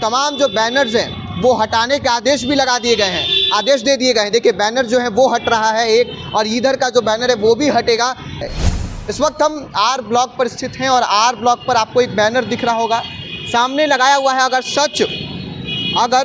तमाम जो बैनर्स हैं वो हटाने के आदेश भी लगा दिए गए हैं, आदेश दे दिए गए हैं। देखिए बैनर जो है वो हट रहा है एक, और इधर का जो बैनर है वो भी हटेगा। इस वक्त हम आर ब्लॉक पर स्थित हैं और आर ब्लॉक पर आपको एक बैनर दिख रहा होगा, सामने लगाया हुआ है अगर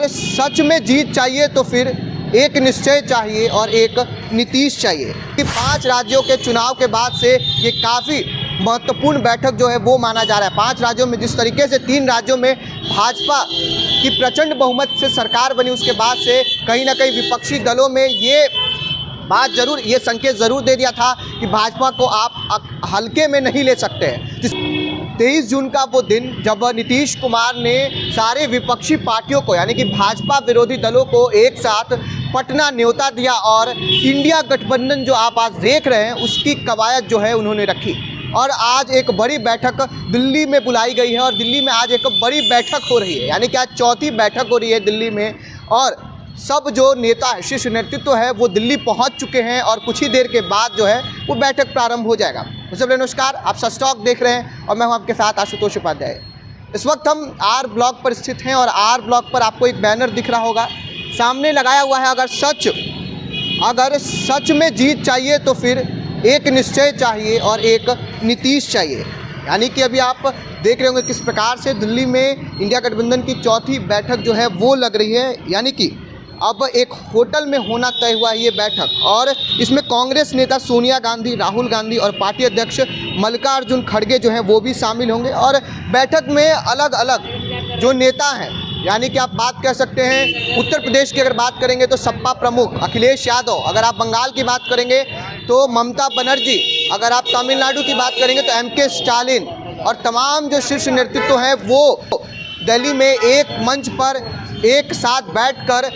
सच में जीत चाहिए तो फिर एक निश्चय चाहिए और एक नीतीश चाहिए। कि 5 राज्यों के चुनाव के बाद से ये काफ़ी महत्वपूर्ण बैठक जो है वो माना जा रहा है। 5 राज्यों में जिस तरीके से 3 राज्यों में भाजपा की प्रचंड बहुमत से सरकार बनी, उसके बाद से कहीं ना कहीं विपक्षी दलों में ये बात ज़रूर, ये संकेत ज़रूर दे दिया था कि भाजपा को आप हल्के में नहीं ले सकते हैं। 23 जून का वो दिन जब नीतीश कुमार ने सारे विपक्षी पार्टियों को यानी कि भाजपा विरोधी दलों को एक साथ पटना न्योता दिया और इंडिया गठबंधन जो आप आज देख रहे हैं उसकी कवायद जो है उन्होंने रखी। और आज एक बड़ी बैठक दिल्ली में बुलाई गई है और दिल्ली में आज एक बड़ी बैठक हो रही है, यानी कि आज चौथी बैठक हो रही है दिल्ली में। और सब जो नेता है, शीर्ष नेतृत्व है वो दिल्ली पहुंच चुके हैं और कुछ ही देर के बाद जो है वो बैठक प्रारंभ हो जाएगा। सबसे नमस्कार, आप सस्टॉक देख रहे हैं और मैं हूं आपके साथ आशुतोष उपाध्याय। इस वक्त हम आर ब्लॉक पर स्थित हैं और आर ब्लॉक पर आपको एक बैनर दिख रहा होगा, सामने लगाया हुआ है अगर सच में जीत चाहिए तो फिर एक निश्चय चाहिए और एक नीतीश चाहिए। यानी कि अभी आप देख रहे होंगे किस प्रकार से दिल्ली में इंडिया गठबंधन की चौथी बैठक जो है वो लग रही है। यानी कि अब एक होटल में होना तय हुआ है ये बैठक, और इसमें कांग्रेस नेता सोनिया गांधी, राहुल गांधी और पार्टी अध्यक्ष मल्लिकार्जुन खड़गे जो हैं वो भी शामिल होंगे। और बैठक में अलग अलग जो नेता हैं, यानी कि आप बात कर सकते हैं उत्तर प्रदेश की अगर बात करेंगे तो सपा प्रमुख अखिलेश यादव, अगर आप बंगाल की बात करेंगे तो ममता बनर्जी, अगर आप तमिलनाडु की बात करेंगे तो एम.के. स्टालिन, और तमाम जो शीर्ष नेतृत्व हैं वो दिल्ली में एक मंच पर एक साथ बैठकर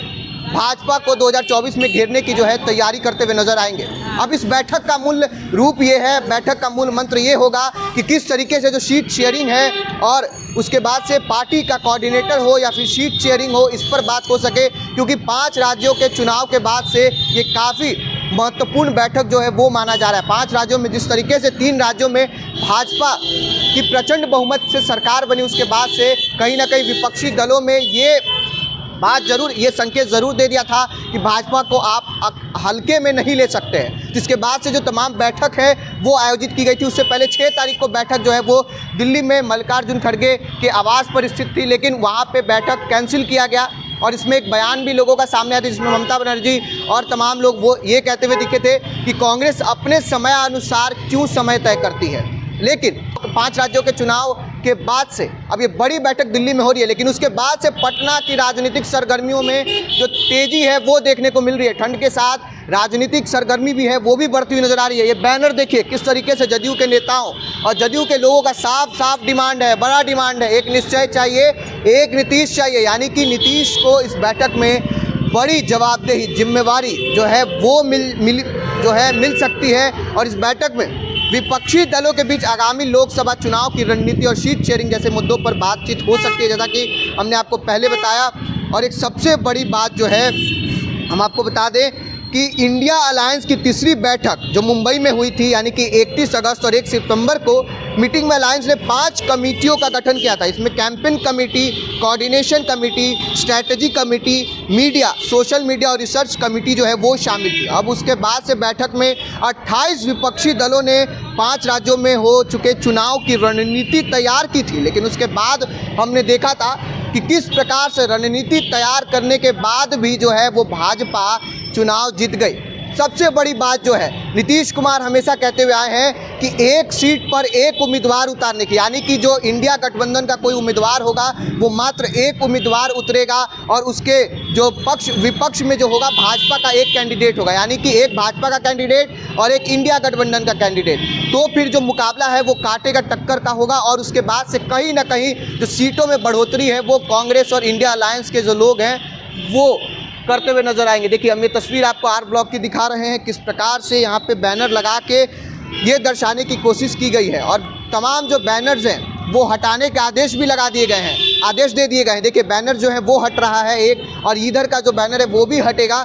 भाजपा को 2024 में घेरने की जो है तैयारी करते हुए नजर आएंगे। अब इस बैठक का मूल रूप ये है, बैठक का मूल मंत्र ये होगा कि किस तरीके से जो सीट शेयरिंग है और उसके बाद से पार्टी का कोऑर्डिनेटर हो या फिर सीट शेयरिंग हो, इस पर बात हो सके। क्योंकि 5 राज्यों के चुनाव के बाद से ये काफ़ी महत्वपूर्ण बैठक जो है वो माना जा रहा है। 5 राज्यों में जिस तरीके से 3 राज्यों में भाजपा की प्रचंड बहुमत से सरकार बनी, उसके बाद से कहीं ना कहीं विपक्षी दलों में ये बात ज़रूर, ये संकेत ज़रूर दे दिया था कि भाजपा को आप हल्के में नहीं ले सकते हैं। जिसके बाद से जो तमाम बैठक है वो आयोजित की गई थी। उससे पहले 6 तारीख को बैठक जो है वो दिल्ली में मल्लिकार्जुन खड़गे के आवास पर स्थित थी, लेकिन वहाँ पे बैठक कैंसिल किया गया। और इसमें एक बयान भी लोगों का सामने आया था, जिसमें ममता बनर्जी और तमाम लोग वो ये कहते हुए दिखे थे कि कांग्रेस अपने समयानुसार क्यों समय तय करती है। लेकिन 5 राज्यों के चुनाव के बाद से अब ये बड़ी बैठक दिल्ली में हो रही है, लेकिन उसके बाद से पटना की राजनीतिक सरगर्मियों में जो तेजी है वो देखने को मिल रही है। ठंड के साथ राजनीतिक सरगर्मी भी है वो भी बढ़ती हुई नजर आ रही है। ये बैनर देखिए किस तरीके से जदयू के नेताओं और जदयू के लोगों का साफ डिमांड है, बड़ा डिमांड है, एक निश्चय चाहिए, एक नीतीश चाहिए। यानी कि नीतीश को इस बैठक में बड़ी जवाबदेही, जिम्मेवारी जो है वो मिल सकती है। और इस बैठक में विपक्षी दलों के बीच आगामी लोकसभा चुनाव की रणनीति और सीट शेयरिंग जैसे मुद्दों पर बातचीत हो सकती है, जैसा कि हमने आपको पहले बताया। और एक सबसे बड़ी बात जो है हम आपको बता दें कि इंडिया अलायंस की तीसरी बैठक जो मुंबई में हुई थी, यानी कि 31 अगस्त और 1 सितंबर को मीटिंग में अलायंस ने 5 कमेटियों का गठन किया था। इसमें campaign committee, coordination committee, strategy committee, media, social media और रिसर्च कमेटी जो है वो शामिल थी। अब उसके बाद से बैठक में 28 विपक्षी दलों ने 5 राज्यों में हो चुके चुनाव की रणनीति तैयार की थी। लेकिन उसके बाद हमने देखा था कि किस प्रकार से रणनीति तैयार करने के बाद भी जो है वो भाजपा चुनाव जीत गई। सबसे बड़ी बात जो है, नीतीश कुमार हमेशा कहते हुए आए हैं कि एक सीट पर एक उम्मीदवार उतारने की, यानी कि जो इंडिया गठबंधन का कोई उम्मीदवार होगा वो मात्र एक उम्मीदवार उतरेगा और उसके जो विपक्ष में जो होगा भाजपा का एक कैंडिडेट होगा, यानी कि एक भाजपा का कैंडिडेट और एक इंडिया गठबंधन का कैंडिडेट। तो फिर जो मुकाबला है वो कांटे का टक्कर का होगा और उसके बाद से कहीं ना कहीं जो सीटों में बढ़ोतरी है वो कांग्रेस और इंडिया अलायंस के जो लोग हैं वो करते हुए नजर आएंगे। देखिए हम ये तस्वीर आपको आर ब्लॉक की दिखा रहे हैं, किस प्रकार से यहाँ पे बैनर लगा के ये दर्शाने की कोशिश की गई है। और तमाम जो बैनर्स हैं वो हटाने के आदेश भी लगा दिए गए हैं, आदेश दे दिए गए हैं। देखिए बैनर जो है वो हट रहा है एक, और इधर का जो बैनर है वो भी हटेगा।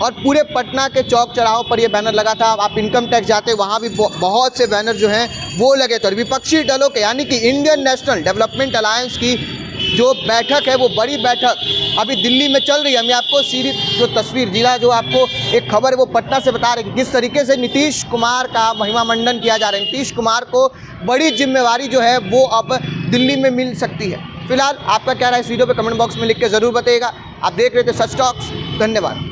और पूरे पटना के चौक चौराहों पर ये बैनर लगा था। आप इनकम टैक्स जाते वहाँ भी बहुत से बैनर जो हैं वो लगे थे। और विपक्षी दलों के यानी कि इंडियन नेशनल डेवलपमेंट अलायंस की जो बैठक है वो बड़ी बैठक अभी दिल्ली में चल रही है। मैं आपको सीधी जो तस्वीर जिला जो आपको एक खबर है वो पटना से बता रहे कि किस तरीके से नीतीश कुमार का महिमा मंडन किया जा रहा है। नीतीश कुमार को बड़ी जिम्मेवारी जो है वो अब दिल्ली में मिल सकती है। फिलहाल आपका क्या राय इस वीडियो पे कमेंट बॉक्स में लिख के ज़रूर बताइएगा। आप देख रहे थे सच टॉक्स। धन्यवाद।